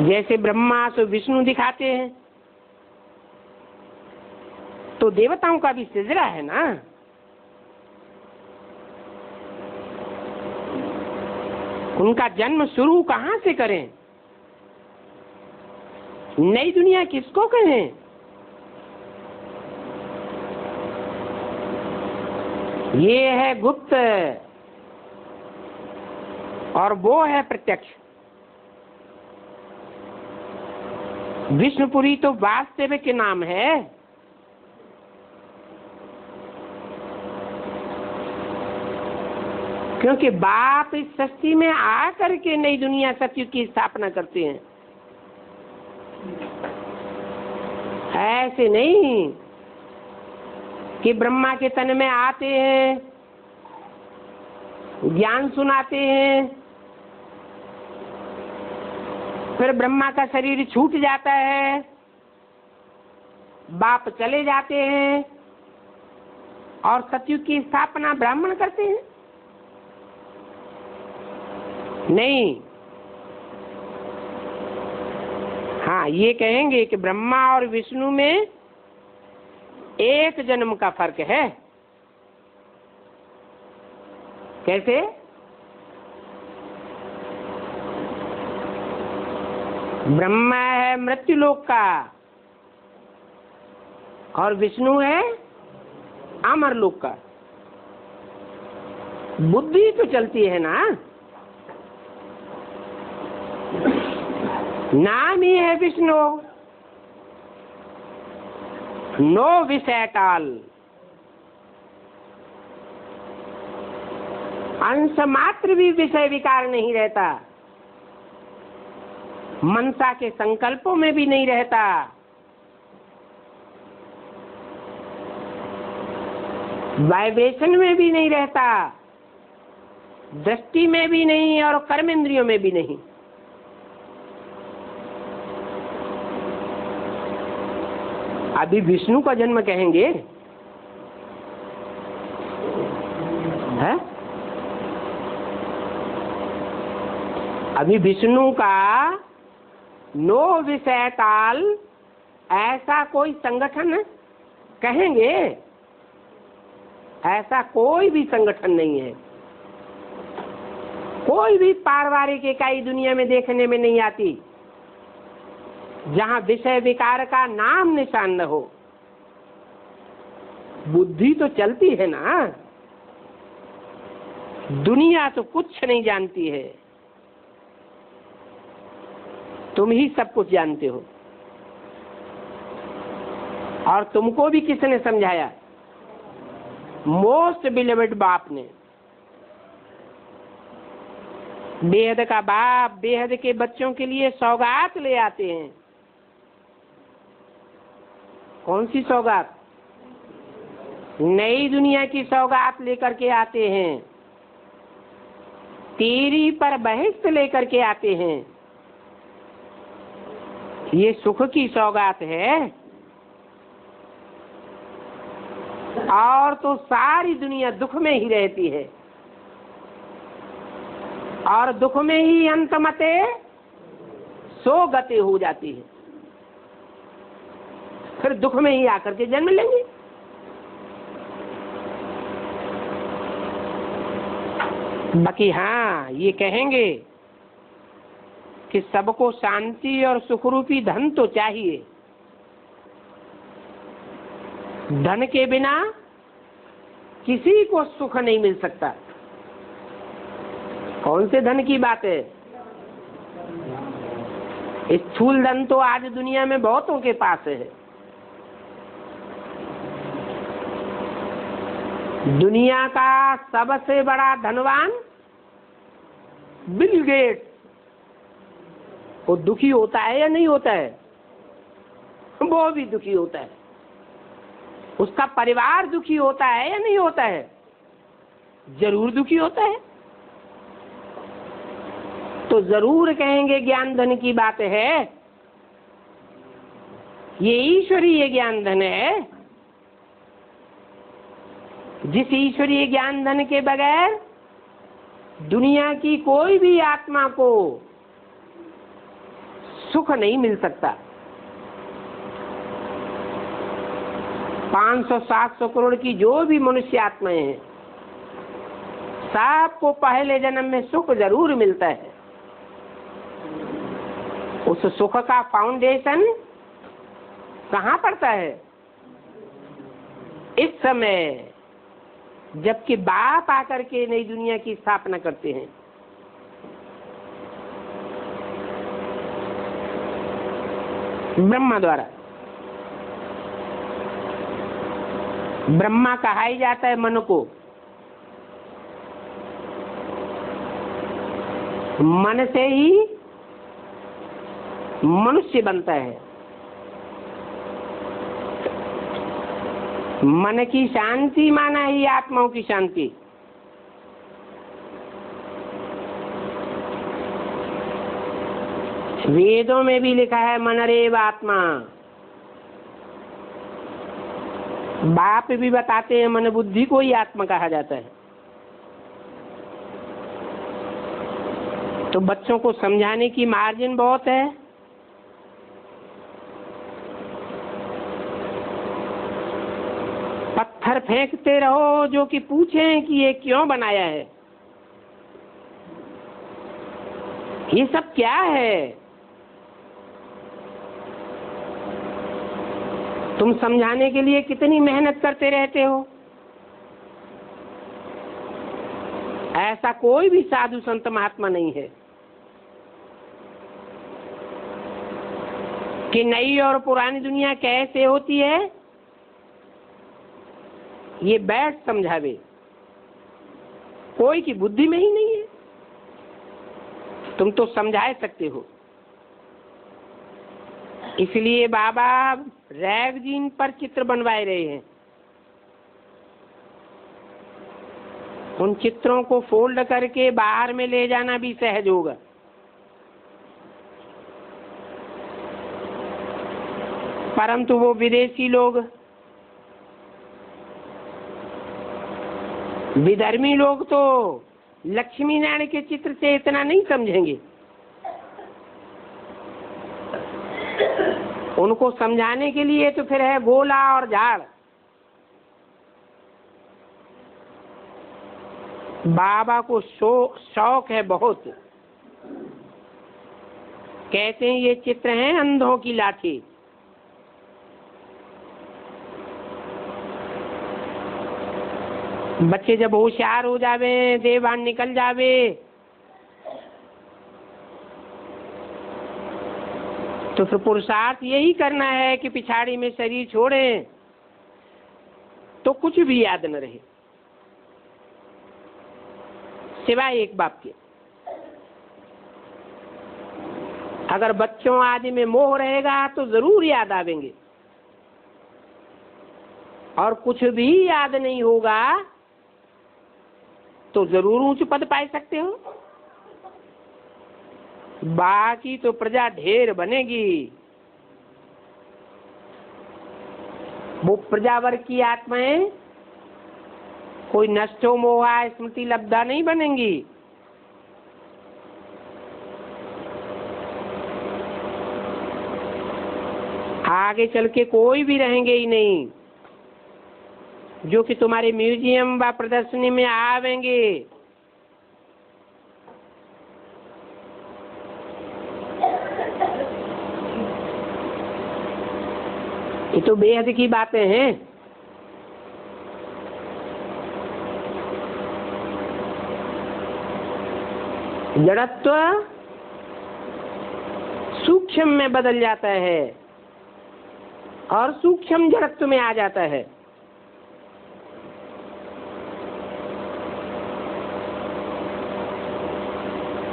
जैसे ब्रह्मा से विष्णु दिखाते हैं तो देवताओं का भी सिजरा है ना। उनका जन्म शुरू कहां से करें? नई दुनिया किसको कहें? ये है गुप्त और वो है प्रत्यक्ष। विष्णुपुरी तो वास्तविक नाम है। क्योंकि बाप इस सृष्टि में आकर के नई दुनिया सतयुग की स्थापना करते हैं, ऐसे नहीं कि ब्रह्मा के तन में आते हैं, ज्ञान सुनाते हैं, फिर ब्रह्मा का शरीर छूट जाता है, बाप चले जाते हैं और सतयुग की स्थापना ब्राह्मण करते हैं। नहीं, हाँ ये कहेंगे कि ब्रह्मा और विष्णु में एक जन्म का फर्क है। कैसे? ब्रह्मा है मृत्युलोक का और विष्णु है अमरलोक का। बुद्धि तो चलती है ना, नाम ही है विष्णु। नो विषय टाल, अंश मात्र भी विषय विकार नहीं रहता, मनसा के संकल्पों में भी नहीं रहता, वाइब्रेशन में भी नहीं रहता, दृष्टि में भी नहीं और कर्मेंद्रियों में भी नहीं। अभी विष्णु का जन्म कहेंगे है? अभी विष्णु का नो विषय काल ऐसा कोई संगठन कहेंगे? ऐसा कोई भी संगठन नहीं है। कोई भी पारिवारिक इकाई दुनिया में देखने में नहीं आती जहां विषय विकार का नाम निशान न हो। बुद्धि तो चलती है ना, दुनिया तो कुछ नहीं जानती है, तुम ही सब कुछ जानते हो। और तुमको भी किसने समझाया? मोस्ट बिलीवेड बाप ने। बेहद का बाप बेहद के बच्चों के लिए सौगात ले आते हैं। कौन सी सौगात? नई दुनिया की सौगात लेकर के आते हैं। तीरी पर बहिष्ठ लेकर के आते हैं। ये सुख की सौगात है, और तो सारी दुनिया दुख में ही रहती है, और दुख में ही अंतमते सो गति हो जाती है, फिर दुख में ही आकर के जन्म लेंगे। बाकी हाँ, ये कहेंगे कि सबको शांति और सुखरूपी धन तो चाहिए, धन के बिना किसी को सुख नहीं मिल सकता। कौन से धन की बात है? स्थूल धन तो आज दुनिया में बहुतों के पास है। दुनिया का सबसे बड़ा धनवान बिल गेट्स, वो दुखी होता है या नहीं होता है? वो भी दुखी होता है। उसका परिवार दुखी होता है या नहीं होता है? जरूर दुखी होता है। तो जरूर कहेंगे ज्ञान धन की बात है, ये ईश्वरीय ज्ञान धन है। जिस ईश्वरीय ज्ञान धन के बगैर दुनिया की कोई भी आत्मा को सुख नहीं मिल सकता। 500-700 करोड़ की जो भी मनुष्य आत्माएं हैं, सबको पहले जन्म में सुख जरूर मिलता है। उस सुख का फाउंडेशन कहाँ पड़ता है? इस समय जबकि बाप आकर के नई दुनिया की स्थापना करते हैं। ब्रह्मा द्वारा। ब्रह्मा कहा ही जाता है मन को। मन से ही मनुष्य बनता है। मन की शांति माना ही आत्माओं की शांति। वेदों में भी लिखा है मनरेव आत्मा। बाप भी बताते हैं मन बुद्धि को ही आत्मा कहा जाता है। तो बच्चों को समझाने की मार्जिन बहुत है। पत्थर फेंकते रहो जो कि पूछें कि ये क्यों बनाया है, ये सब क्या है। तुम समझाने के लिए कितनी मेहनत करते रहते हो। ऐसा कोई भी साधु संत महात्मा नहीं है कि नई और पुरानी दुनिया कैसे होती है ये बैठ समझावे। कोई की बुद्धि में ही नहीं है। तुम तो समझा सकते हो। इसलिए बाबा रैगजीन पर चित्र बनवाए रहे हैं। उन चित्रों को फोल्ड करके बाहर में ले जाना भी सहज होगा। परंतु वो विदेशी लोग, विधर्मी लोग तो लक्ष्मी नारायण के चित्र से इतना नहीं समझेंगे। उनको समझाने के लिए तो फिर है गोला और झाड़। बाबा को शौक है बहुत। कहते हैं ये चित्र हैं अंधों की लाठी। बच्चे जब होशियार हो जावे, देवान निकल जावे, तो फिर पुरुषार्थ यही करना है कि पिछाड़ी में शरीर छोड़ें तो कुछ भी याद न रहे सिवाय एक बाप के। अगर बच्चों आदि में मोह रहेगा तो जरूर याद आवेंगे, और कुछ भी याद नहीं होगा तो जरूर ऊंच पद पा सकते हो। बाकी तो प्रजा ढेर बनेगी। वो प्रजा वर्ग की आत्माएं कोई नष्टो मोहा स्मृति लब्धा नहीं बनेंगी। आगे चल के कोई भी रहेंगे ही नहीं जो कि तुम्हारे म्यूजियम व प्रदर्शनी में आवेंगे। ये तो बेहद की बातें हैं। जड़त्व सूक्ष्म में बदल जाता है और सूक्ष्म जड़त्व में आ जाता है।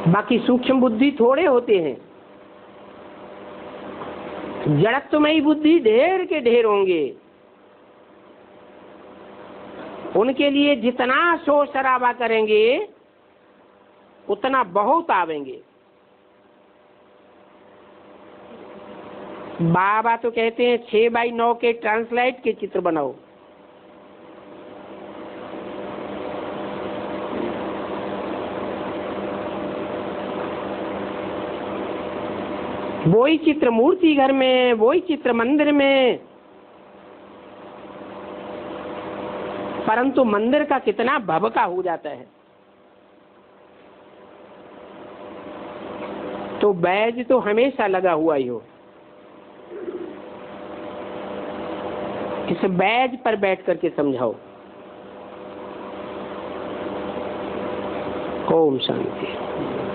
बाकी सूक्ष्म बुद्धि थोड़े होते हैं, जड़त्वमयी बुद्धि ढेर के ढेर होंगे। उनके लिए जितना शोर शराबा करेंगे उतना बहुत आवेंगे। बाबा तो कहते हैं 6x9 के ट्रांसलाइट के चित्र बनाओ। वही चित्र मूर्ति घर में, वही चित्र मंदिर में, परंतु मंदिर का कितना भभका हो जाता है। तो बैज तो हमेशा लगा हुआ ही हो। इस बैज पर बैठ करके समझाओ। ओम शांति।